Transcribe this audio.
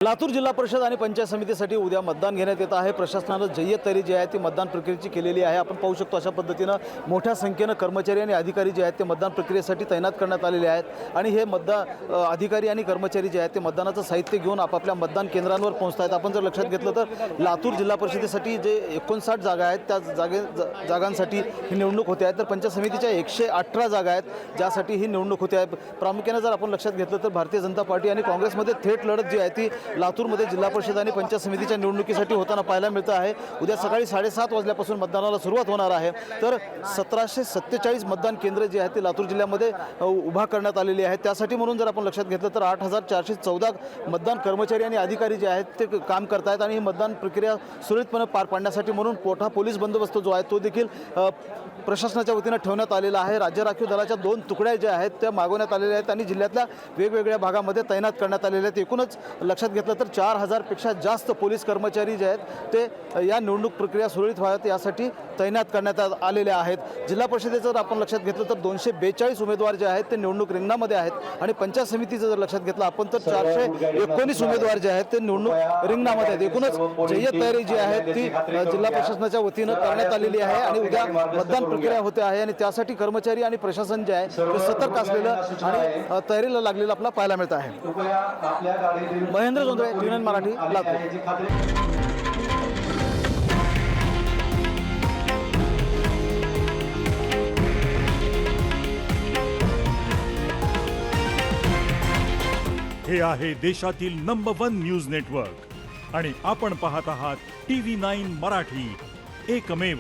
लातूर जिल्हा परिषद आणि पंचायत समितीसाठी उद्या मतदान घेण्यात येत आहे। प्रशासनाने जय्यत तयारी जी आहे ती मतदान प्रक्रियेची केलेली आहे। आपण पाहू शकतो अशा पद्धतीने मोठ्या संख्येने कर्मचारी आणि अधिकारी जे आहेत ते मतदान प्रक्रियेसाठी तैनात करण्यात आलेले आहेत आणि हे अधिकारी आणि कर्मचारी जे आहेत ते मतदानाचं साहित्य घेऊन आपापल्या मतदान केंद्रांवर पोहोचत आहेत। आपण जर लक्षात घेतलं तर लातूर जिल्हा परिषदेसाठी जे 59 जागा आहेत त्या जागांसाठी ही निवडणूक होते आहे, तर पंचायत समितीच्या 118 जागा आहेत ज्यासाठी ही निवडणूक होते आहे। प्रामुख्याने जर आपण लक्षात घेतलं तर भारतीय जनता पार्टी आणि काँग्रेसमध्ये थेट लढत जी आहे ती लातूरमध्ये जिल्हा परिषद आणि पंचायत समितीच्या निवडणुकीसाठी होताना पाहायला मिळतं आहे। उद्या सकाळी 7:30 वाजल्यापासून मतदानाला सुरुवात होणार आहे। तर 1747 मतदान केंद्र जे आहेत ते लातूर जिल्ह्यामध्ये उभा करण्यात आलेली आहेत। त्यासाठी म्हणून जर आपण लक्षात घेतलं तर 8414 मतदान कर्मचारी आणि अधिकारी जे आहेत ते काम करत आहेत आणि ही मतदान प्रक्रिया सुरळीतपणे पार पाडण्यासाठी म्हणून मोठा पोलीस बंदोबस्त जो आहे तो देखील प्रशासनाच्या वतीने ठेवण्यात आलेला आहे। राज्य राखीव दलाच्या 2 तुकड्या ज्या आहेत त्या मागवण्यात आलेल्या आहेत आणि जिल्ह्यातल्या वेगवेगळ्या भागामध्ये तैनात करण्यात आलेल्या आहेत। एकूणच लक्षात घेतलं तर 4000 पेक्षा जास्त पोलीस कर्मचारी जे आहेत ते या निवडणूक प्रक्रिया सुरळीत व्हाव्यात यासाठी तैनात करण्यात आलेले आहेत। जिल्हा परिषदेचं जर आपण लक्षात घेतलं तर 242 उमेदवार जे आहेत ते निवडणूक रिंगणामध्ये आहेत आणि पंचायत समितीचं जर लक्षात घेतलं आपण तर 419 उमेदवार जे आहेत ते निवडणूक रिंगणामध्ये आहेत। एकूणच जय्यत तयारी जी आहे ती जिल्हा प्रशासनाच्या वतीनं करण्यात आलेली आहे आणि उद्या मतदान प्रक्रिया होते आहे आणि त्यासाठी कर्मचारी आणि प्रशासन जे आहे ते सतर्क असलेलं आणि तयारीला लागलेलं आपल्याला पाहायला मिळत आहे। महेंद्र जोंधळे, टीव्ही9 मराठी, लातूर। हे आहे देशातील नंबर 1 न्यूज नेटवर्क आणि आपण पाहत आहात टीव्ही 9 मराठी, एकमेव।